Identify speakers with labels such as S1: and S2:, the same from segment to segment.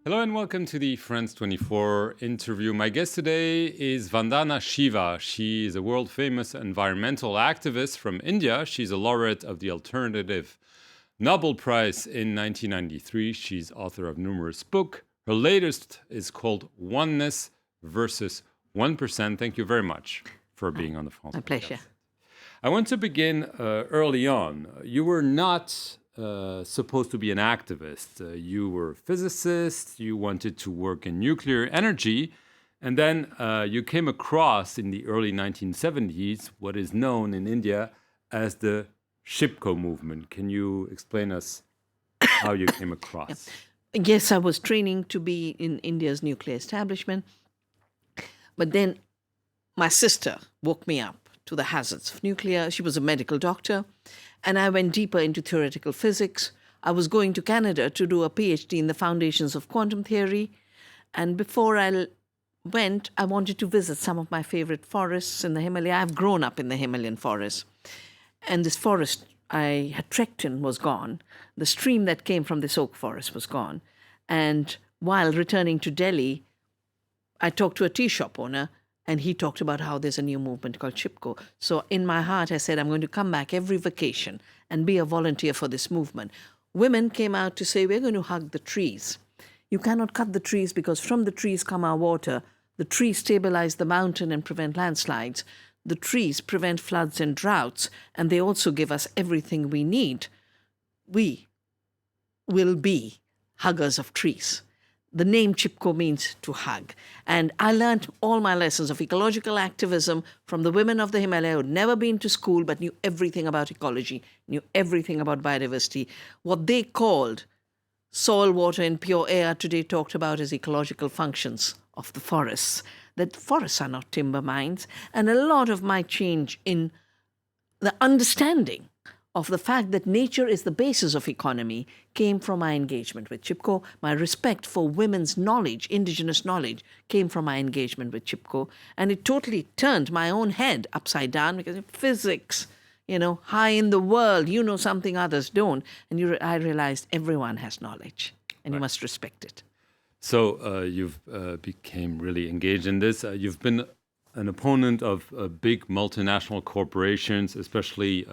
S1: Hello and welcome to the France 24 interview. My guest today is Vandana Shiva. She is a world-famous environmental activist from India. She's a laureate of the Alternative Nobel Prize in 1993. She's author of numerous books. Her latest is called Oneness versus 1%. Thank you very much for being on the phone.
S2: My pleasure.
S1: I want to begin early on. You were not supposed to be an activist. You were a physicist. You wanted to work in nuclear energy. And then you came across in the early 1970s what is known in India as the Shipko movement. Can you explain us how you came across?
S2: Yes, I was training to be in India's nuclear establishment. But then my sister woke me up to the hazards of nuclear. She was a medical doctor. And I went deeper into theoretical physics. I was going to Canada to do a PhD in the foundations of quantum theory. And before I went, I wanted to visit some of my favorite forests in the Himalaya. I've grown up in the Himalayan forest. And this forest I had trekked in was gone. The stream that came from this oak forest was gone. And while returning to Delhi, I talked to a tea shop owner, and he talked about how there's a new movement called Chipko. So in my heart, I said, I'm going to come back every vacation and be a volunteer for this movement. Women came out to say, we're going to hug the trees. You cannot cut the trees because from the trees come our water. The trees stabilize the mountain and prevent landslides. The trees prevent floods and droughts, and they also give us everything we need. We will be huggers of trees. The name Chipko means to hug. And I learned all my lessons of ecological activism from the women of the Himalaya who had never been to school but knew everything about ecology, knew everything about biodiversity. What they called soil, water, and pure air today talked about as ecological functions of the forests. That forests are not timber mines. And a lot of my change in the understanding of the fact that nature is the basis of economy came from my engagement with Chipko. My respect for women's knowledge, indigenous knowledge, came from my engagement with Chipko. And it totally turned my own head upside down because physics, high in the world, you know something others don't. And I realized everyone has knowledge and you must respect it.
S1: So you've became really engaged in this. You've been an opponent of big multinational corporations, especially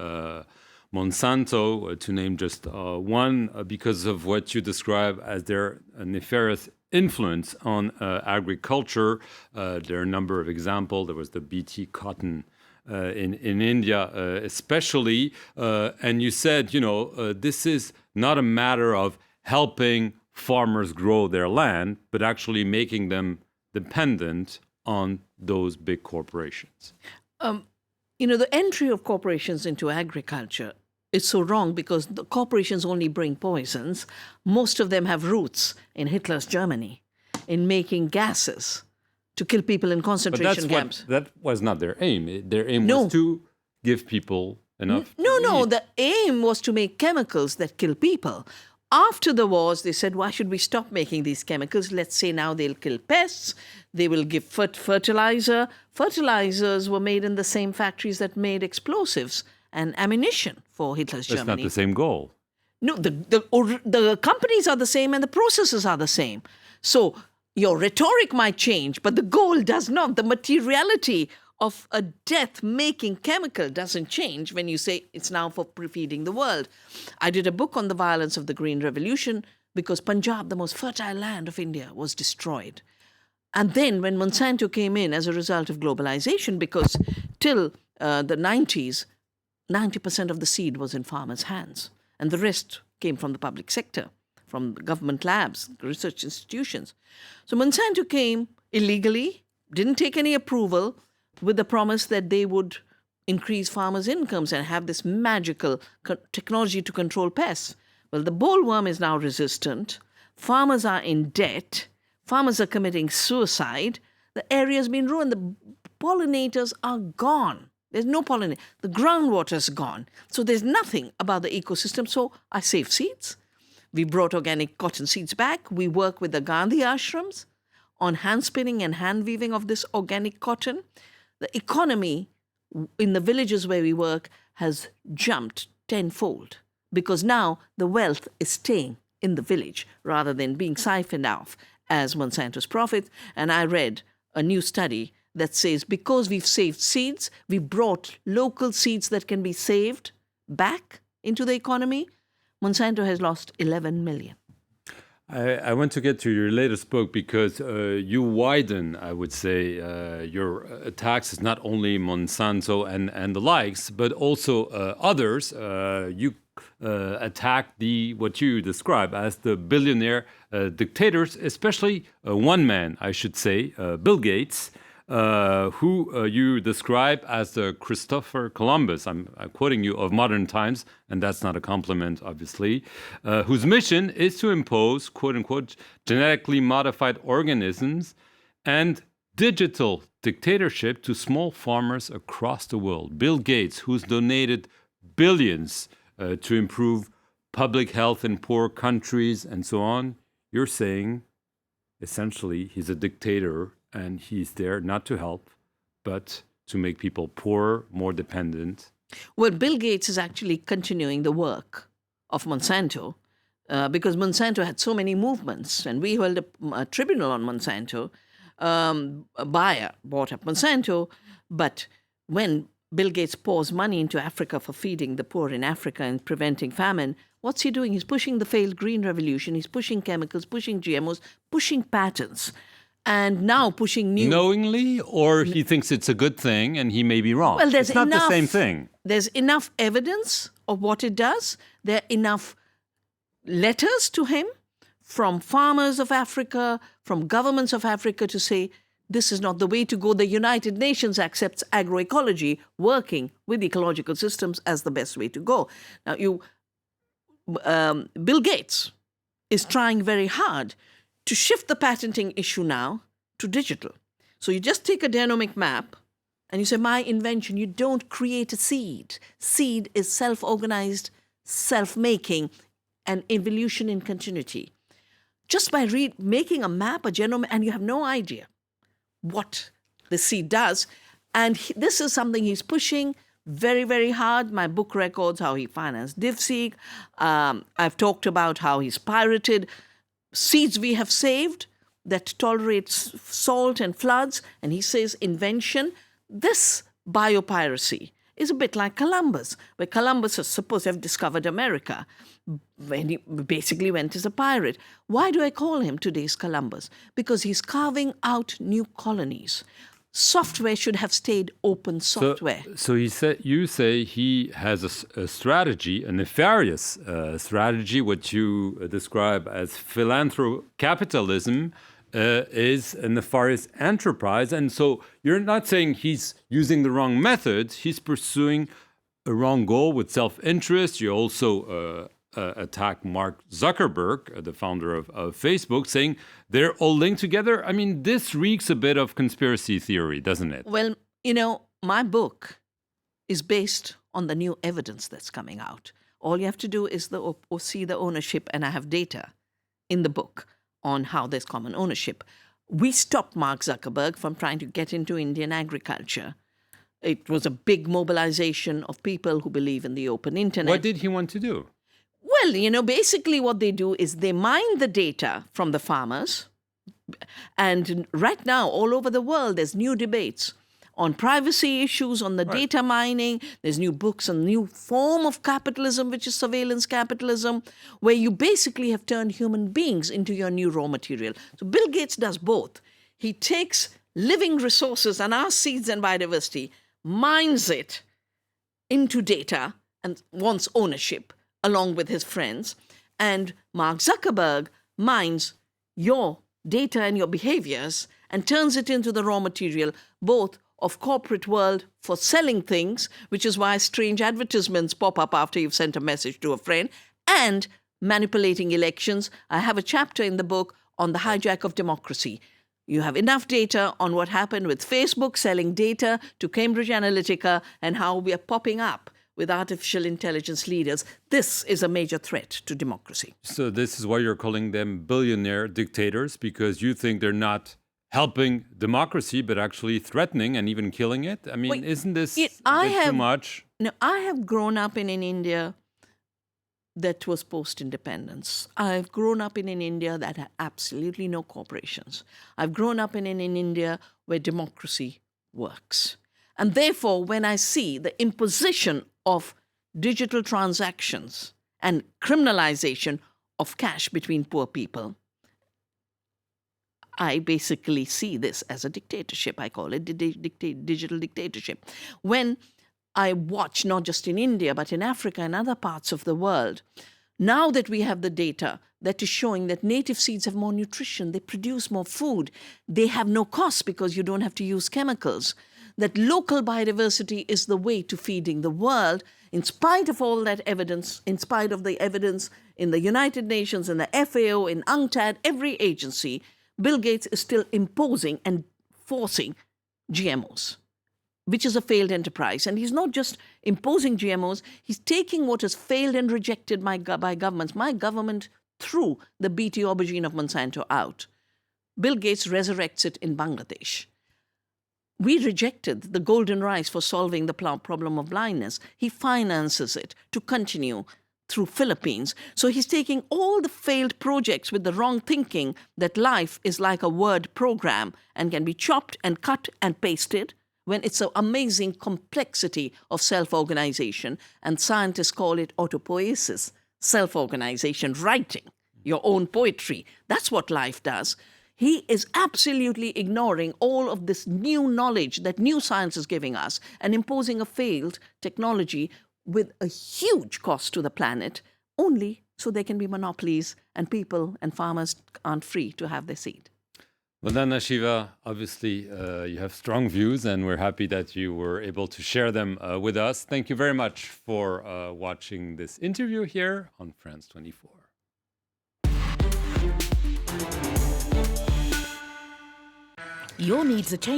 S1: Monsanto, to name just one, because of what you describe as their nefarious influence on agriculture. There are a number of examples. There was the BT cotton in India, especially. And you said, this is not a matter of helping farmers grow their land, but actually making them dependent on those big corporations.
S2: The entry of corporations into agriculture is so wrong because the corporations only bring poisons. Most of them have roots in Hitler's Germany, in making gases to kill people in concentration camps.
S1: That was not their aim. Their aim was to give people enough.
S2: No. The aim was to make chemicals that kill people. After the wars, they said, why should we stop making these chemicals? Let's say now they'll kill pests. They will give fertilizer. Fertilizers were made in the same factories that made explosives and ammunition for Hitler's Germany.
S1: That's not the same goal.
S2: No, the companies are the same and the processes are the same. So your rhetoric might change, but the goal does not. The materiality of a death-making chemical doesn't change when you say it's now for feeding the world. I did a book on the violence of the Green Revolution because Punjab, the most fertile land of India, was destroyed. And then when Monsanto came in as a result of globalization, because till the 90s, 90% of the seed was in farmers' hands. And the rest came from the public sector, from government labs, research institutions. So Monsanto came illegally, didn't take any approval, with the promise that they would increase farmers' incomes and have this magical technology to control pests. Well, the bollworm is now resistant. Farmers are in debt. Farmers are committing suicide. The area's been ruined. The pollinators are gone. There's no pollination. The groundwater's gone. So there's nothing about the ecosystem. So I save seeds. We brought organic cotton seeds back. We work with the Gandhi ashrams on hand spinning and hand weaving of this organic cotton. The economy in the villages where we work has jumped tenfold because now the wealth is staying in the village rather than being siphoned off as Monsanto's profits. And I read a new study that says because we've saved seeds, we brought local seeds that can be saved back into the economy. Monsanto has lost 11 million.
S1: I want to get to your latest book because you widen, I would say, your attacks is not only Monsanto and the likes, but also others. You attack what you describe as the billionaire dictators, especially one man, I should say, Bill Gates, who you describe as the Christopher Columbus, I'm quoting you, of modern times, and that's not a compliment, obviously, whose mission is to impose, quote unquote, genetically modified organisms and digital dictatorship to small farmers across the world. Bill Gates, who's donated billions to improve public health in poor countries and so on, you're saying essentially he's a dictator and he's there not to help, but to make people poorer, more dependent.
S2: Well, Bill Gates is actually continuing the work of Monsanto because Monsanto had so many movements, and we held a tribunal on Monsanto. A buyer bought up Monsanto, but when Bill Gates pours money into Africa for feeding the poor in Africa and preventing famine, what's he doing? He's pushing the failed green revolution. He's pushing chemicals, pushing GMOs, pushing patents, and now pushing new...
S1: Knowingly, or he thinks it's a good thing and he may be wrong?
S2: Well,
S1: it's not the same thing.
S2: There's enough evidence of what it does. There are enough letters to him from farmers of Africa, from governments of Africa to say, this is not the way to go. The United Nations accepts agroecology, working with ecological systems, as the best way to go. Now, Bill Gates is trying very hard to shift the patenting issue now to digital. So you just take a genomic map and you say, my invention, you don't create a seed. Seed is self-organized, self-making, and evolution in continuity. Just by making a map, a genome, and you have no idea what the seed does. And this is something he's pushing very, very hard. My book records how he financed DivSeek. I've talked about how he's pirated seeds we have saved that tolerate salt and floods. And he says invention. This biopiracy is a bit like Columbus, where Columbus is supposed to have discovered America when he basically went as a pirate. Why do I call him today's Columbus? Because he's carving out new colonies. Software should have stayed open software.
S1: So you say he has a strategy, a nefarious strategy, what you describe as philanthrocapitalism, is a nefarious enterprise. And so you're not saying he's using the wrong methods, he's pursuing a wrong goal with self-interest. You also attack Mark Zuckerberg, the founder of Facebook, saying they're all linked together. I mean, this reeks a bit of conspiracy theory, doesn't it?
S2: Well, my book is based on the new evidence that's coming out. All you have to do is see the ownership, and I have data in the book on how there's common ownership. We stopped Mark Zuckerberg from trying to get into Indian agriculture. It was a big mobilization of people who believe in the open internet.
S1: What did he want to do?
S2: Well, basically what they do is they mine the data from the farmers. And right now, all over the world, there's new debates on privacy issues, on the data mining. There's new books on new form of capitalism, which is surveillance capitalism, where you basically have turned human beings into your new raw material. So Bill Gates does both. He takes living resources and our seeds and biodiversity, mines it into data and wants ownership along with his friends. And Mark Zuckerberg mines your data and your behaviors and turns it into the raw material, both of corporate world for selling things, which is why strange advertisements pop up after you've sent a message to a friend, and manipulating elections. I have a chapter in the book on the hijack of democracy. You have enough data on what happened with Facebook selling data to Cambridge Analytica and how we are popping up with artificial intelligence leaders. This is a major threat to democracy.
S1: So this is why you're calling them billionaire dictators, because you think they're not helping democracy, but actually threatening and even killing it? I mean, isn't this too much?
S2: No, I have grown up in India that was post-independence. I've grown up in an India that had absolutely no corporations. I've grown up in an India where democracy works. And therefore, when I see the imposition of digital transactions and criminalization of cash between poor people, I basically see this as a dictatorship. I call it digital dictatorship. When I watch, not just in India, but in Africa and other parts of the world, now that we have the data that is showing that native seeds have more nutrition, they produce more food, they have no cost because you don't have to use chemicals, that local biodiversity is the way to feeding the world, in spite of all that evidence, in spite of the evidence in the United Nations, in the FAO, in UNCTAD, every agency, Bill Gates is still imposing and forcing GMOs, which is a failed enterprise. And he's not just imposing GMOs, he's taking what has failed and rejected by governments. My government threw the BT aubergine of Monsanto out. Bill Gates resurrects it in Bangladesh. We rejected the golden rice for solving the problem of blindness. He finances it to continue through Philippines. So he's taking all the failed projects with the wrong thinking that life is like a word program and can be chopped and cut and pasted, when it's an amazing complexity of self-organization. And scientists call it autopoiesis, self-organization, writing your own poetry. That's what life does. He is absolutely ignoring all of this new knowledge that new science is giving us and imposing a failed technology with a huge cost to the planet, only so there can be monopolies and people and farmers aren't free to have their seed.
S1: Vandana Shiva, obviously you have strong views and we're happy that you were able to share them with us. Thank you very much for watching this interview here on France 24.
S3: Your needs are changing.